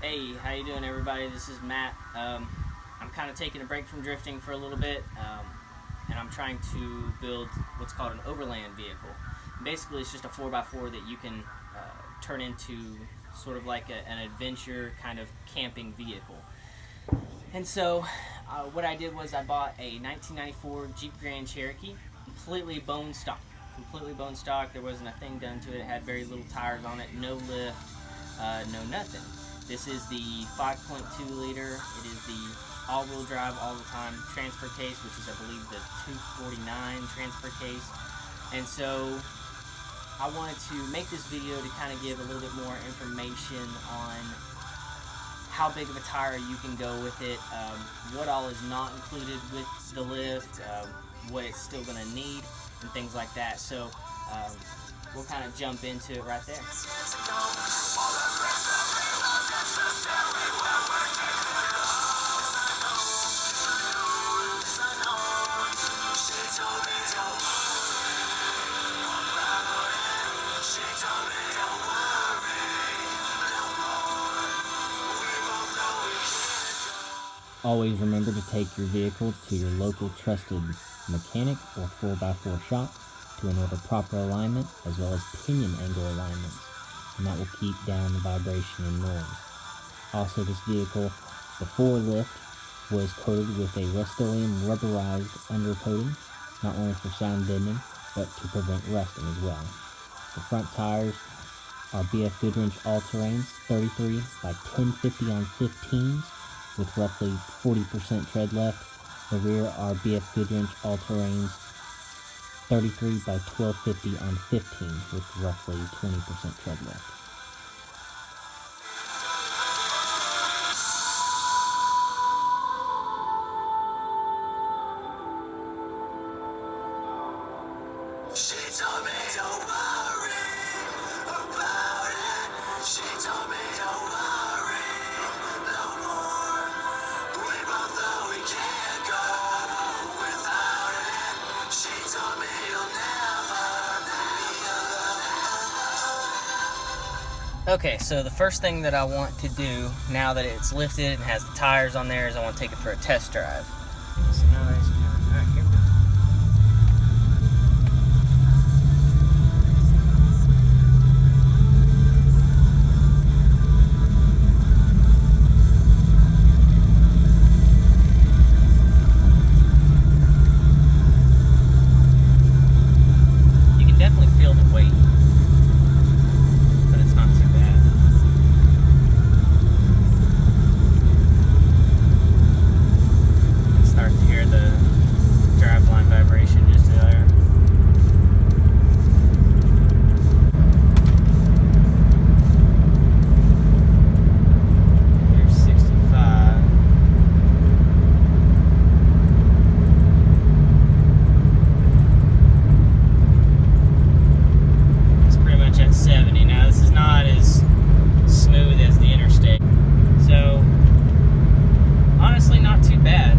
Hey, how you doing, everybody? This is Matt. I'm kind of taking a break from drifting for a little bit, and I'm trying to build what's called an overland vehicle. Basically, it's just a 4x4 that you can turn into sort of like an adventure kind of camping vehicle. And so what I did was I bought a 1994 Jeep Grand Cherokee, completely bone stock. There wasn't a thing done to it. It had very little tires on it, no lift, no nothing. This is the 5.2 liter. It is the all-wheel drive, all the time transfer case, which is, I believe, the 249 transfer case. And so I wanted to make this video to kind of give a little bit more information on how big of a tire you can go with it, what all is not included with the lift, what it's still going to need, and things like that. So we'll kind of jump into it right there. Always remember to take your vehicle to your local trusted mechanic or 4x4 shop to enable proper alignment as well as pinion angle alignments, and that will keep down the vibration and noise. Also, this vehicle, before lift, was coated with a Rust-Oleum rubberized undercoating, not only for sound deadening, but to prevent rusting as well. The front tires are BF Goodwrench all-terrains 33 by 1050 on 15s with roughly 40% tread left. The rear are BF Goodwrench all-terrains 33 by 1250 on 15 with roughly 20% tread left. She told me don't worry about it. She told me don't worry no more. We both know we can't go without it. She told me you'll never be alone. Okay, so the first thing that I want to do now that it's lifted and has the tires on there is I want to take it for a test drive. So now there's alright, here we go. Start to hear the driveline vibration just there. Here's 65. It's pretty much at 70 now. This is not as smooth as the interstate. So honestly, not too bad.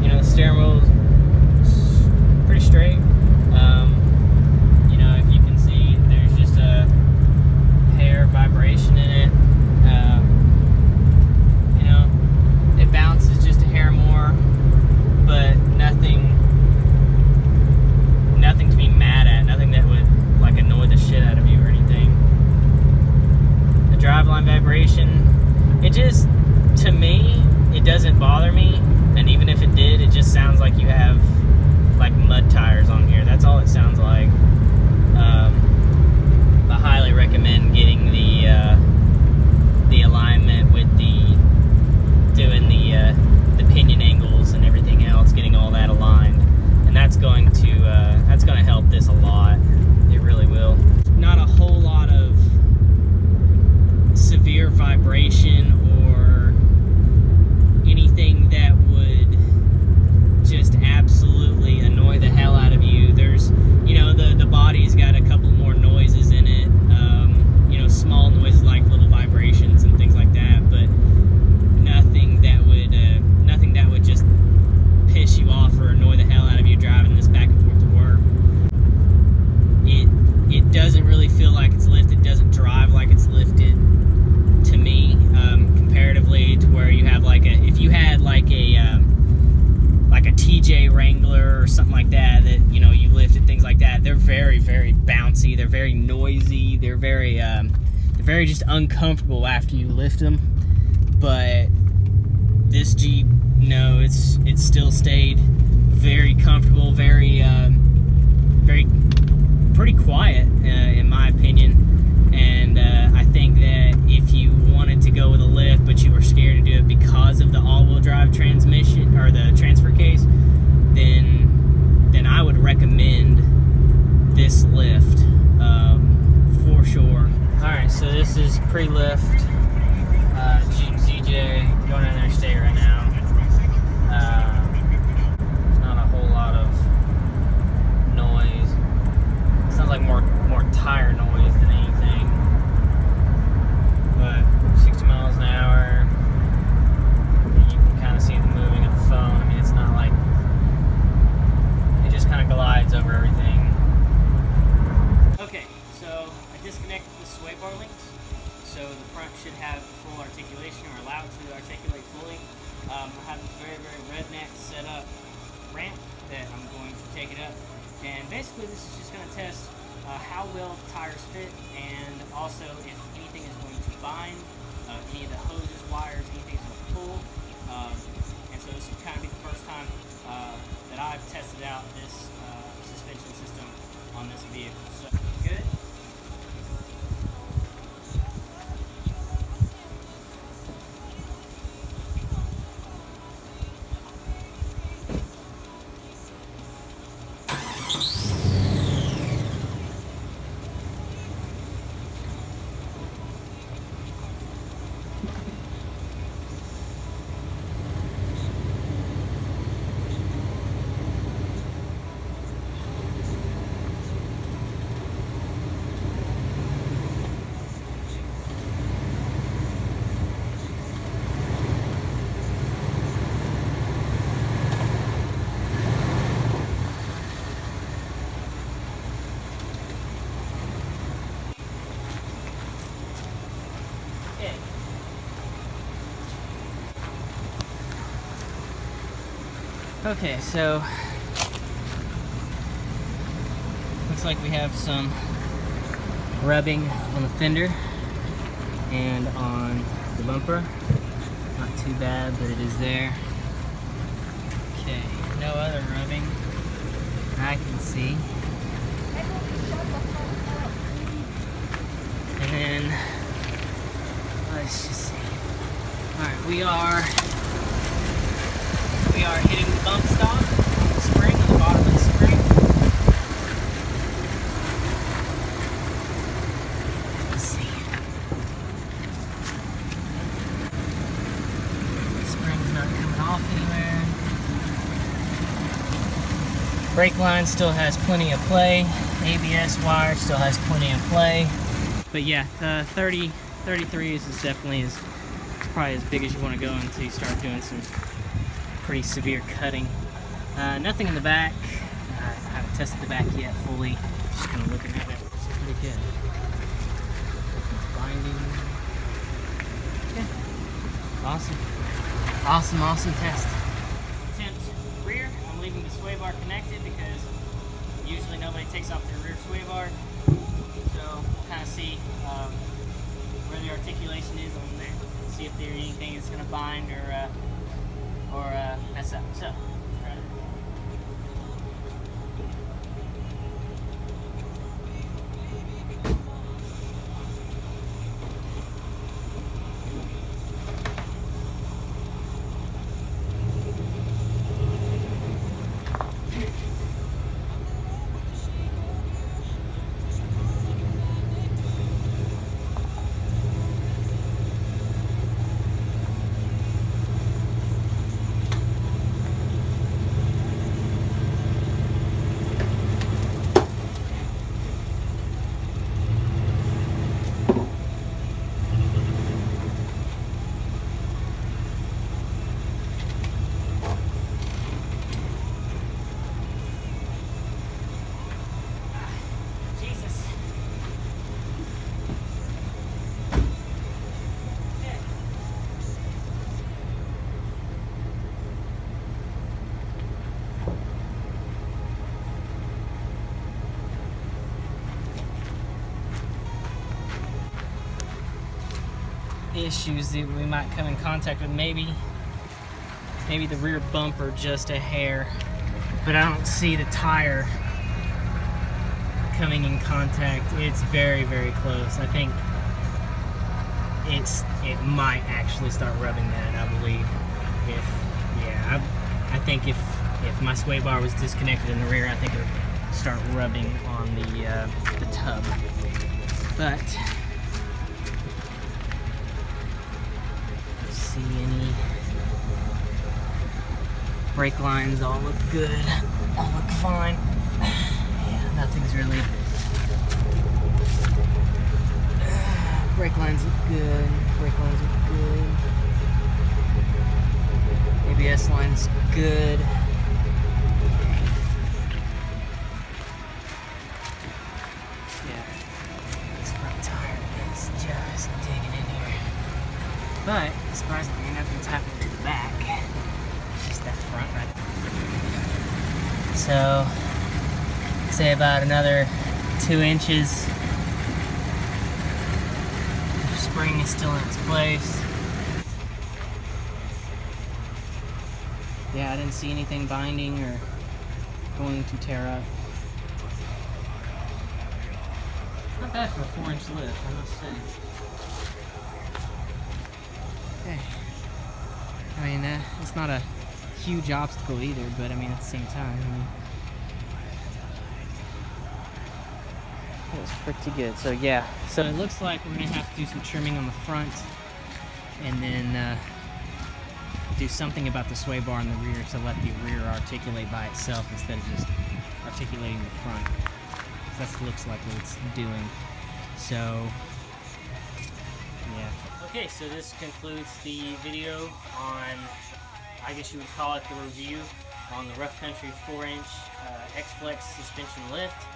You know, the steering wheel is pretty straight. You know, if you can see, there's just a hair vibration in it. You know, it bounces just a hair more, but nothing to be mad at. Nothing that would like annoy the shit out of you or anything. The driveline vibration, it just, to me, it doesn't bother me, and even if it did, it just sounds like you have like mud tires on here. That's all it sounds like. I highly recommend getting the alignment with doing the pinion angles and everything else, getting all that aligned, and that's going to help this a lot. It really will. Not a whole lot of severe vibration or anything that would just absolutely annoy the hell out of you. There's, you know, the body's got a couple more noises in it, you know, small noises like little vibrations and things like that, but nothing that would just piss you off or annoy the hell out of you driving this back and forth to work. It doesn't really feel like it's lifted, doesn't drive like it's lifted to me, compared something like that, you know, you lifted, things like that, they're very, very bouncy. They're very noisy. They're very just uncomfortable after you lift them. But this Jeep, no, it's still stayed very comfortable, very pretty quiet, in my opinion. And I think that if you wanted to go with a lift, but you were scared to do it because of the all-wheel drive transmission or the transfer case, then I would recommend this lift for sure. All right, so this is pre-lift Jeep ZJ going in there state right now. There's not a whole lot of noise. Sounds like more tire noise than anything. But 60 miles an hour. You can kind of see them moving at the phone. I mean, it's not like it just kind of glides over everything. Okay, so I disconnected the sway bar links, so the front should have full articulation, or allowed to articulate fully. I have this very, very redneck set up ramp that I'm going to take it up, and basically this is just going to test how well the tires fit, and also if anything is going to bind, any of the hoses, wires, anything is going to pull. And so this will kind of be the first time that I've tested out this suspension system on this vehicle. So, good. Okay, so looks like we have some rubbing on the fender and on the bumper. Not too bad, but it is there. Okay, no other rubbing I can see. And then let's just see. Alright, we are hitting the bump stop, the spring, on the bottom of the spring. Let's see. The spring's not coming off anywhere. Brake line still has plenty of play. ABS wire still has plenty of play. But yeah, the 33 is definitely probably as big as you want to go until you start doing some pretty severe cutting. Nothing in the back. I haven't tested the back yet fully. Just kind of looking at it. It's pretty good. It's binding. Yeah. Awesome test. Attempt rear. I'm leaving the sway bar connected because usually nobody takes off their rear sway bar. So we'll kind of see where the articulation is on there. See if there's anything that's going to bind or mess up. So, try it. issues that we might come in contact with. Maybe the rear bumper just a hair, but I don't see the tire coming in contact. It's very, very close. I think it might actually start rubbing that, I believe. I think if my sway bar was disconnected in the rear, I think it would start rubbing on the tub. But let's see, any brake lines all look good, all look fine. Yeah, nothing's really. Brake lines look good. Brake lines look good. ABS line's good. Yeah, this front tire is just digging in here. But surprisingly, nothing's happening to the back. It's just that front right there. So, say about another 2 inches. Spring is still in its place. Yeah, I didn't see anything binding or going to tear up. Not bad for a 4-inch lift, I must say. Okay. I mean, it's not a huge obstacle either, but I mean, at the same time, it was pretty good. So yeah, so it looks like we're gonna have to do some trimming on the front, and then do something about the sway bar in the rear to let the rear articulate by itself instead of just articulating the front. So that looks like what it's doing. So yeah. Okay, so this concludes the video on, I guess you would call it the review on the Rough Country 4-inch X-Flex suspension lift.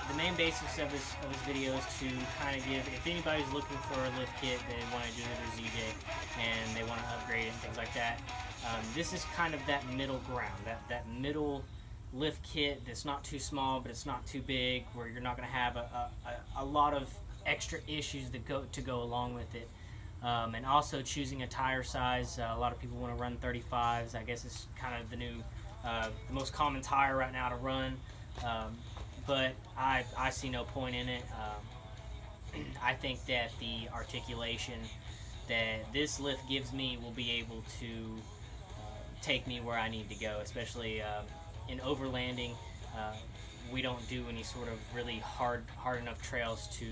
The main basics of this video is to kind of give, if anybody's looking for a lift kit, they want to do their ZJ and they want to upgrade it and things like that. This is kind of that middle ground, that middle lift kit that's not too small, but it's not too big, where you're not going to have a lot of extra issues that go along with it. And also choosing a tire size. A lot of people want to run 35s. I guess it's kind of the new, the most common tire right now to run. But I see no point in it. I think that the articulation that this lift gives me will be able to take me where I need to go, especially in overlanding. We don't do any sort of really hard enough trails to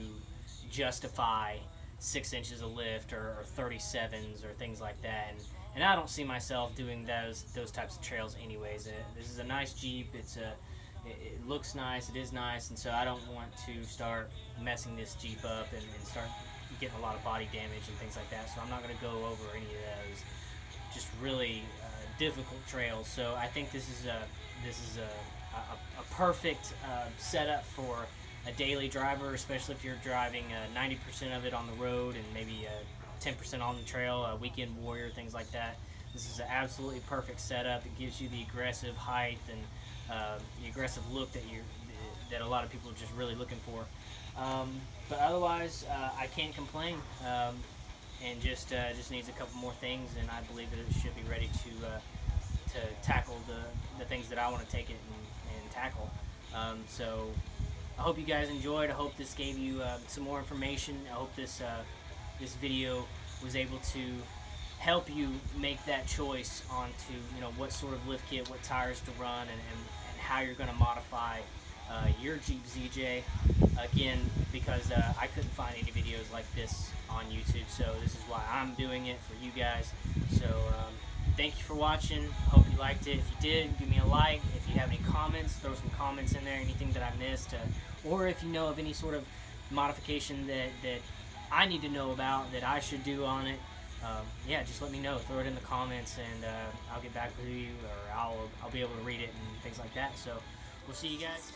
justify 6 inches of lift or 37s or things like that. And I don't see myself doing those types of trails anyways. This is a nice Jeep. It looks nice, it is nice, and so I don't want to start messing this Jeep up and start getting a lot of body damage and things like that. So I'm not going to go over any of those just really difficult trails. So I think this is a perfect setup for a daily driver, especially if you're driving 90% of it on the road and maybe 10% on the trail, a weekend warrior, things like that. This is an absolutely perfect setup. It gives you the aggressive height and the aggressive look that a lot of people are just really looking for. But otherwise, I can't complain. And just needs a couple more things, and I believe that it should be ready to tackle the things that I want to take it and tackle. So I hope you guys enjoyed. I hope this gave you some more information. I hope this video was able to help you make that choice onto what sort of lift kit, what tires to run, and how you're going to modify your Jeep ZJ. Again, because I couldn't find any videos like this on YouTube, so this is why I'm doing it for you guys. So thank you for watching. Hope you liked it. If you did, give me a like. If you have any comments, throw some comments in there, anything that I missed, or if you know of any sort of modification that I need to know about that I should do on it, yeah, just let me know. Throw it in the comments, and I'll get back with you, or I'll be able to read it and things like that. So we'll see you guys.